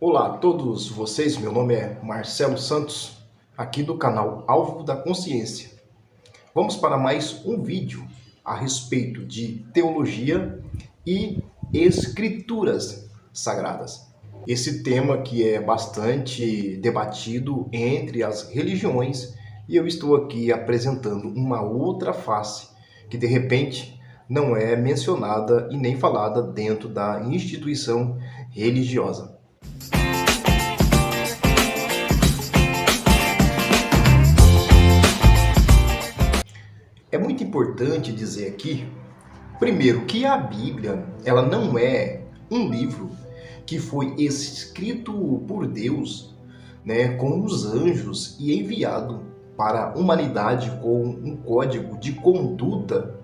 Olá a todos vocês, meu nome é Marcelo Santos, aqui do canal Alvo da Consciência. Vamos para mais um vídeo a respeito de teologia e escrituras sagradas. Esse tema que é bastante debatido entre as religiões e eu estou aqui apresentando uma outra face que de repente não é mencionada e nem falada dentro da instituição religiosa. É muito importante dizer aqui, primeiro, que a Bíblia, ela não é um livro que foi escrito por Deus, com os anjos e enviado para a humanidade com um código de conduta,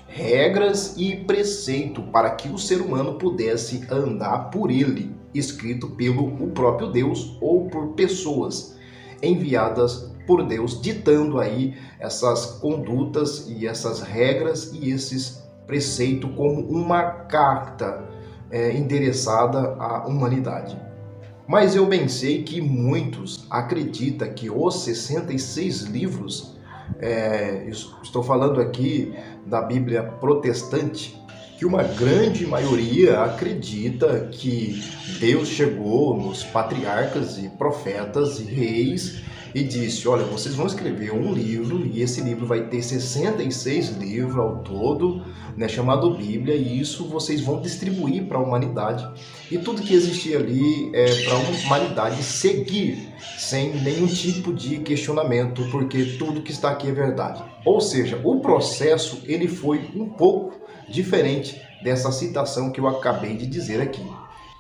regras e preceito para que o ser humano pudesse andar por ele, escrito pelo o próprio Deus ou por pessoas enviadas por Deus, ditando aí essas condutas e essas regras e esses preceitos como uma carta endereçada à humanidade. Mas eu bem sei que muitos acreditam que os 66 livros, estou falando aqui da Bíblia protestante, que uma grande maioria acredita que Deus chegou nos patriarcas e profetas e reis e disse: olha, vocês vão escrever um livro e esse livro vai ter 66 livros ao todo, chamado Bíblia, e isso vocês vão distribuir para a humanidade. E tudo que existia ali é para a humanidade seguir sem nenhum tipo de questionamento, porque tudo que está aqui é verdade. Ou seja, o processo ele foi um pouco diferente dessa citação que eu acabei de dizer aqui.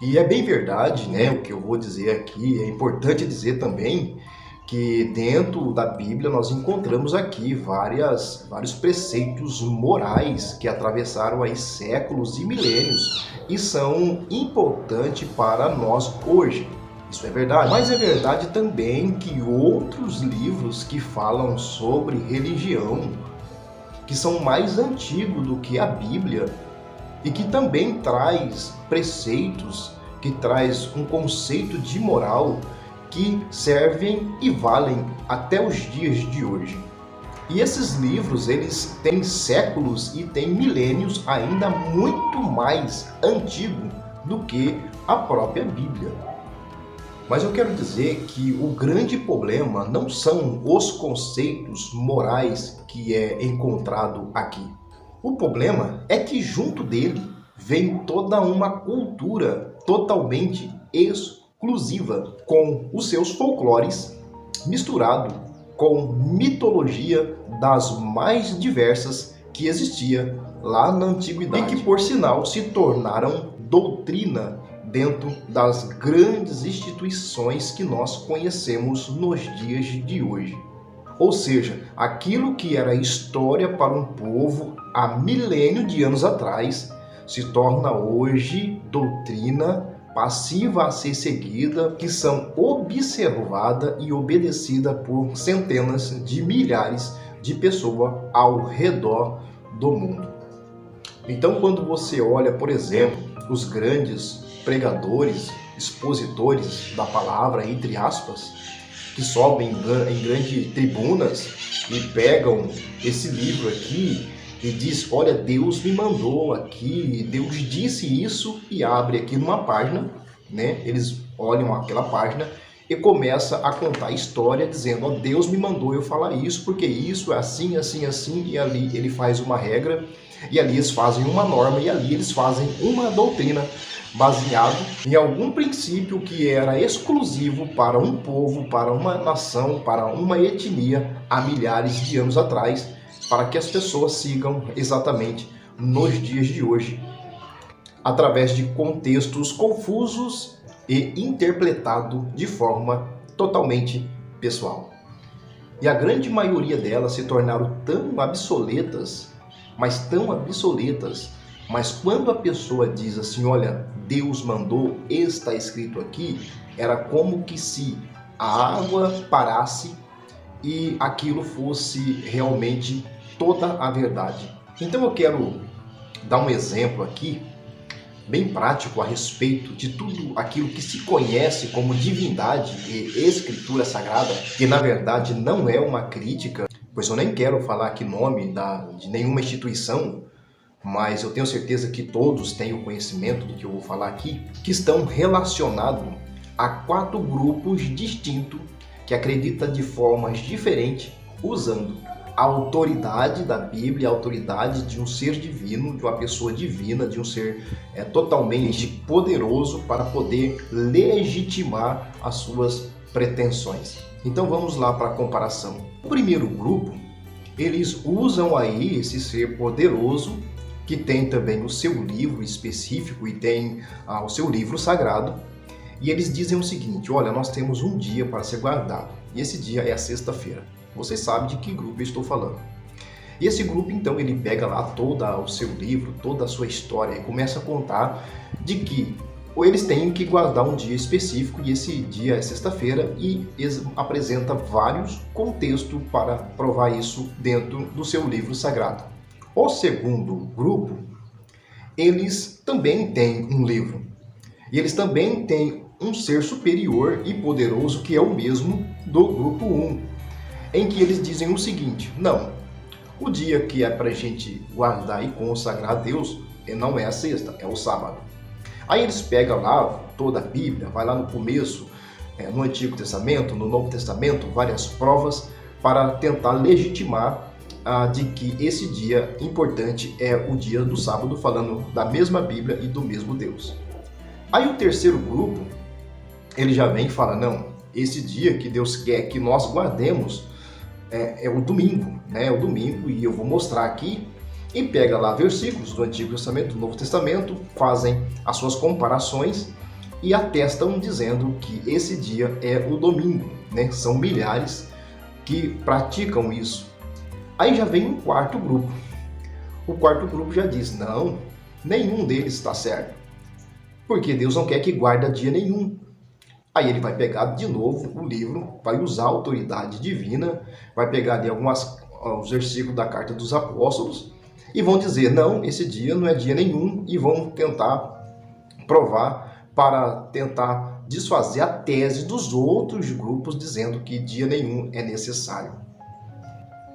E é bem verdade, o que eu vou dizer aqui, é importante dizer também que dentro da Bíblia nós encontramos aqui vários preceitos morais que atravessaram aí séculos e milênios e são importantes para nós hoje. Isso é verdade, mas é verdade também que outros livros que falam sobre religião, que são mais antigos do que a Bíblia e que também traz preceitos, que traz um conceito de moral que servem e valem até os dias de hoje. E esses livros, eles têm séculos e têm milênios ainda muito mais antigo do que a própria Bíblia. Mas eu quero dizer que o grande problema não são os conceitos morais que é encontrado aqui. O problema é que junto dele vem toda uma cultura totalmente exclusiva, com os seus folclores misturado com mitologia das mais diversas que existia lá na antiguidade e que, por sinal, se tornaram doutrina dentro das grandes instituições que nós conhecemos nos dias de hoje. Ou seja, aquilo que era história para um povo há milênio de anos atrás se torna hoje doutrina passiva a ser seguida, que são observada e obedecida por centenas de milhares de pessoas ao redor do mundo. Então, quando você olha, por exemplo, os grandes pregadores, expositores da palavra, entre aspas, que sobem em grandes tribunas e pegam esse livro aqui e diz: olha, Deus me mandou aqui, Deus disse isso, e abre aqui numa página, eles olham aquela página e começa a contar a história dizendo: ó, Deus me mandou eu falar isso, porque isso é assim, assim, assim, e ali ele faz uma regra, e ali eles fazem uma norma, e ali eles fazem uma doutrina baseado em algum princípio que era exclusivo para um povo, para uma nação, para uma etnia há milhares de anos atrás, para que as pessoas sigam exatamente nos dias de hoje, através de contextos confusos e interpretado de forma totalmente pessoal. E a grande maioria delas se tornaram tão obsoletas, mas quando a pessoa diz assim: olha, Deus mandou, está escrito aqui, era como que se a água parasse e aquilo fosse realmente toda a verdade. Então eu quero dar um exemplo aqui bem prático a respeito de tudo aquilo que se conhece como divindade e escritura sagrada, que na verdade não é uma crítica, pois eu nem quero falar aqui nome de nenhuma instituição, mas eu tenho certeza que todos têm o conhecimento do que eu vou falar aqui, que estão relacionados a 4 grupos distintos que acreditam de formas diferentes, usando a autoridade da Bíblia, a autoridade de um ser divino, de uma pessoa divina, de um ser totalmente poderoso para poder legitimar as suas pretensões. Então vamos lá para a comparação. O primeiro grupo, eles usam aí esse ser poderoso, que tem também o seu livro específico e tem o seu livro sagrado, e eles dizem o seguinte: olha, nós temos um dia para ser guardado, e esse dia é a sexta-feira. Vocês sabem de que grupo eu estou falando. E esse grupo, então, ele pega lá todo o seu livro, toda a sua história, e começa a contar de que eles têm que guardar um dia específico, e esse dia é sexta-feira, e eles apresentam vários contextos para provar isso dentro do seu livro sagrado. O segundo grupo, eles também têm um livro, e eles também têm um ser superior e poderoso que é o mesmo do grupo 1, em que eles dizem o seguinte: não, o dia que é para a gente guardar e consagrar a Deus não é a sexta, é o sábado. Aí eles pegam lá toda a Bíblia, vai lá no começo, no Antigo Testamento, no Novo Testamento, várias provas para tentar legitimar de que esse dia importante é o dia do sábado, falando da mesma Bíblia e do mesmo Deus. Aí o terceiro grupo, ele já vem e fala: não, esse dia que Deus quer que nós guardemos é o domingo, né? É o domingo, e eu vou mostrar aqui. E pega lá versículos do Antigo Testamento, do Novo Testamento, fazem as suas comparações e atestam dizendo que esse dia é o domingo, né? São milhares que praticam isso. Aí já vem um quarto grupo. O quarto grupo já diz: não, nenhum deles está certo, porque Deus não quer que guarde dia nenhum. Aí ele vai pegar de novo o livro, vai usar a autoridade divina, vai pegar ali os versículos da Carta dos Apóstolos e vão dizer: não, esse dia não é dia nenhum, e vão tentar provar para tentar desfazer a tese dos outros grupos dizendo que dia nenhum é necessário.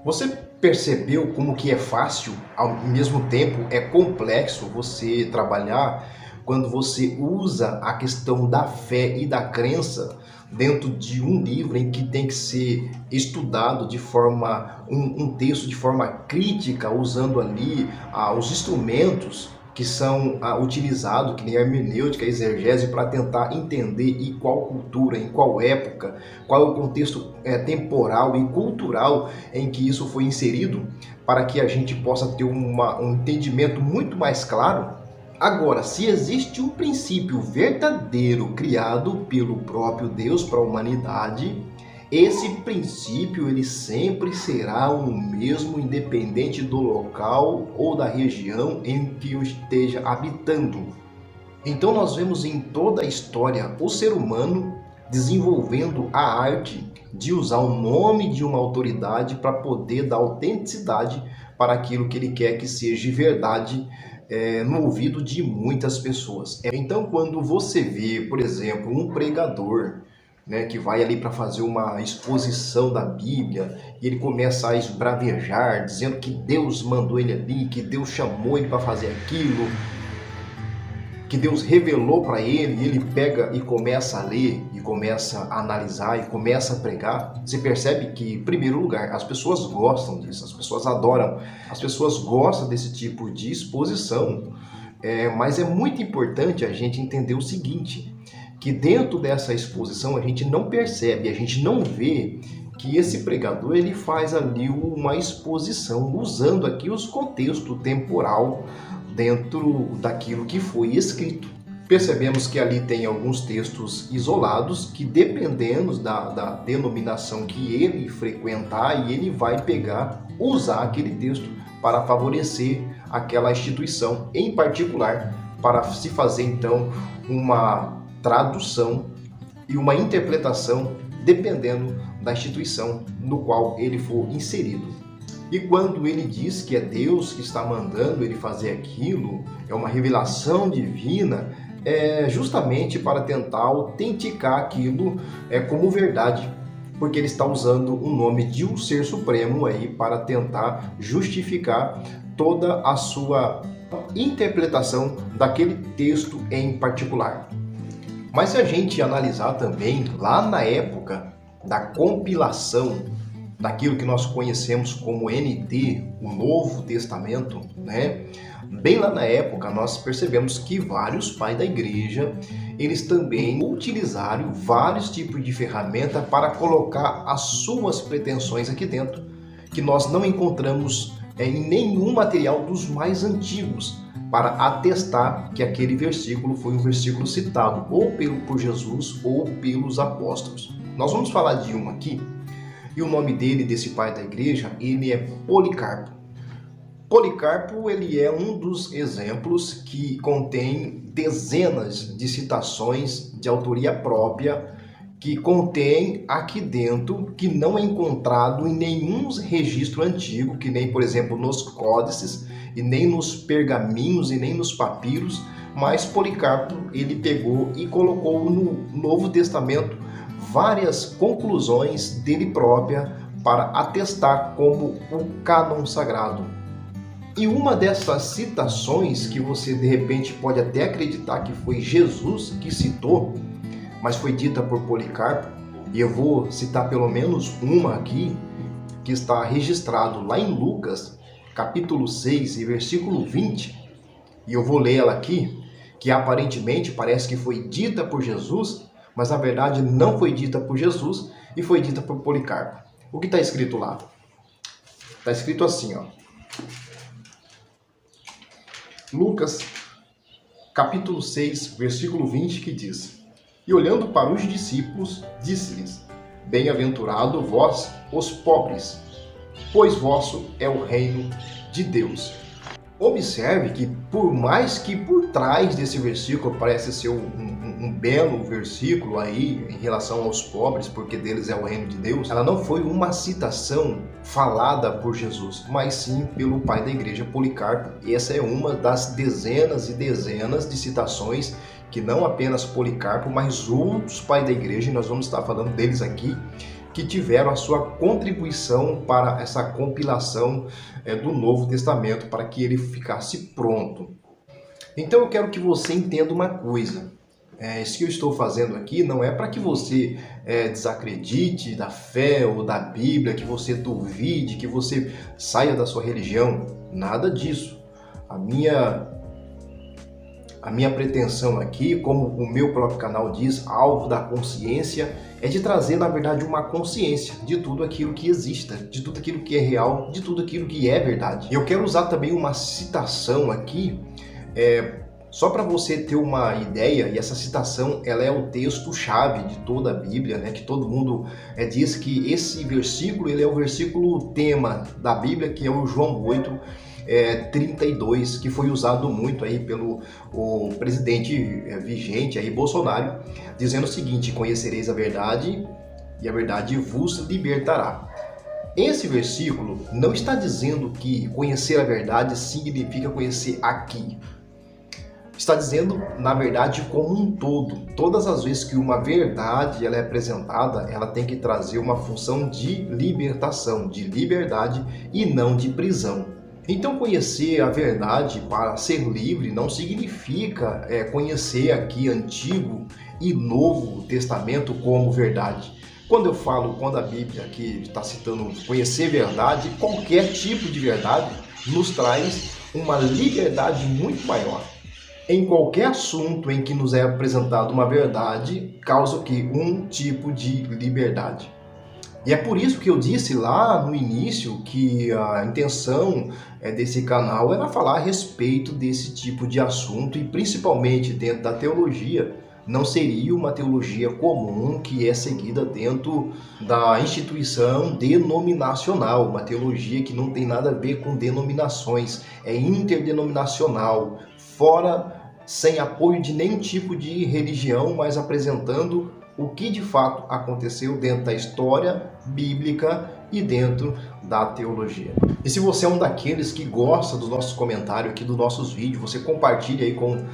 Você percebeu como que é fácil, ao mesmo tempo é complexo você trabalhar quando você usa a questão da fé e da crença dentro de um livro em que tem que ser estudado de forma, um texto de forma crítica, usando ali os instrumentos que são utilizados, que nem a hermenêutica, a exegese, para tentar entender em qual cultura, em qual época, qual é o contexto temporal e cultural em que isso foi inserido, para que a gente possa ter um entendimento muito mais claro. Agora, se existe um princípio verdadeiro criado pelo próprio Deus para a humanidade, esse princípio ele sempre será o mesmo, independente do local ou da região em que eu esteja habitando. Então nós vemos em toda a história o ser humano desenvolvendo a arte de usar o nome de uma autoridade para poder dar autenticidade para aquilo que ele quer que seja verdade no ouvido de muitas pessoas. Então quando você vê, por exemplo, um pregador, né, que vai ali para fazer uma exposição da Bíblia, e ele começa a esbravejar, dizendo que Deus mandou ele ali, que Deus chamou ele para fazer aquilo, que Deus revelou para ele, e ele pega e começa a ler, e começa a analisar, e começa a pregar. Você percebe que, em primeiro lugar, as pessoas gostam disso, as pessoas adoram, as pessoas gostam desse tipo de exposição, mas é muito importante a gente entender o seguinte, que dentro dessa exposição a gente não percebe, a gente não vê que esse pregador ele faz ali uma exposição usando aqui os contextos temporal dentro daquilo que foi escrito. Percebemos que ali tem alguns textos isolados que, dependendo da denominação que ele frequentar, e ele vai pegar, usar aquele texto para favorecer aquela instituição em particular, para se fazer então uma tradução e uma interpretação dependendo da instituição no qual ele for inserido. E quando ele diz que é Deus que está mandando ele fazer aquilo, é uma revelação divina, é justamente para tentar autenticar aquilo como verdade, porque ele está usando o nome de um ser supremo aí para tentar justificar toda a sua interpretação daquele texto em particular. Mas se a gente analisar também, lá na época da compilação daquilo que nós conhecemos como NT, o Novo Testamento, né? Bem lá na época nós percebemos que vários pais da igreja, eles também utilizaram vários tipos de ferramenta para colocar as suas pretensões aqui dentro, que nós não encontramos em nenhum material dos mais antigos, para atestar que aquele versículo foi um versículo citado ou por Jesus ou pelos apóstolos. Nós vamos falar de um aqui, e o nome dele, desse pai da igreja, ele é Policarpo. Policarpo, ele é um dos exemplos que contém dezenas de citações de autoria própria, que contém aqui dentro, que não é encontrado em nenhum registro antigo, que nem, por exemplo, nos códices, e nem nos pergaminhos, e nem nos papiros, mas Policarpo, ele pegou e colocou no Novo Testamento várias conclusões dele própria para atestar como o cânon sagrado. E uma dessas citações que você de repente pode até acreditar que foi Jesus que citou, mas foi dita por Policarpo, e eu vou citar pelo menos uma aqui, que está registrado lá em Lucas, capítulo 6 e versículo 20, e eu vou ler ela aqui, que aparentemente parece que foi dita por Jesus, mas na verdade não foi dita por Jesus e foi dita por Policarpo. O que está escrito lá? Está escrito assim, ó. Lucas, capítulo 6, versículo 20, que diz: E olhando para os discípulos, disse-lhes: Bem-aventurado vós, os pobres, pois vosso é o reino de Deus. Observe que, por mais que por trás desse versículo parece ser um belo versículo aí em relação aos pobres, porque deles é o reino de Deus, ela não foi uma citação falada por Jesus, mas sim pelo pai da igreja, Policarpo. E essa é uma das dezenas e dezenas de citações que não apenas Policarpo, mas outros pais da igreja, e nós vamos estar falando deles aqui, que tiveram a sua contribuição para essa compilação do Novo Testamento, para que ele ficasse pronto. Então eu quero que você entenda uma coisa. Isso que eu estou fazendo aqui não é para que você desacredite da fé ou da Bíblia, que você duvide, que você saia da sua religião. Nada disso. A minha pretensão aqui, como o meu próprio canal diz, alvo da consciência, é de trazer, na verdade, uma consciência de tudo aquilo que exista, de tudo aquilo que é real, de tudo aquilo que é verdade. Eu quero usar também uma citação aqui, só para você ter uma ideia, e essa citação ela é o texto-chave de toda a Bíblia, né? Que todo mundo diz que esse versículo ele é o versículo tema da Bíblia, que é o João 8, 32, que foi usado muito aí pelo o presidente vigente aí, Bolsonaro, dizendo o seguinte: conhecereis a verdade e a verdade vos libertará. Esse versículo não está dizendo que conhecer a verdade significa conhecer aqui. Está dizendo, na verdade, como um todo. Todas as vezes que uma verdade ela é apresentada, ela tem que trazer uma função de libertação, de liberdade e não de prisão. Então, conhecer a verdade para ser livre não significa conhecer aqui Antigo e Novo Testamento como verdade. Quando a Bíblia aqui está citando conhecer verdade, qualquer tipo de verdade nos traz uma liberdade muito maior. Em qualquer assunto em que nos é apresentada uma verdade, causa o quê? Um tipo de liberdade. E é por isso que eu disse lá no início que a intenção desse canal era falar a respeito desse tipo de assunto, e principalmente dentro da teologia. Não seria uma teologia comum que é seguida dentro da instituição denominacional, uma teologia que não tem nada a ver com denominações, é interdenominacional, fora, sem apoio de nenhum tipo de religião, mas apresentando o que de fato aconteceu dentro da história bíblica e dentro da teologia. E se você é um daqueles que gosta dos nossos comentários aqui, dos nossos vídeos, você compartilha aí com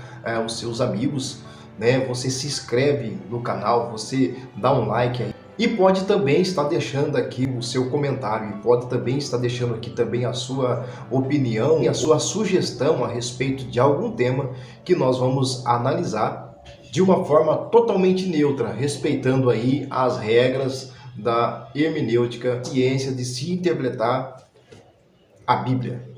os seus amigos, né? Você se inscreve no canal, você dá um like aí. E pode também estar deixando aqui o seu comentário, e pode também estar deixando aqui também a sua opinião e a sua sugestão a respeito de algum tema que nós vamos analisar de uma forma totalmente neutra, respeitando aí as regras da hermenêutica, ciência de se interpretar a Bíblia.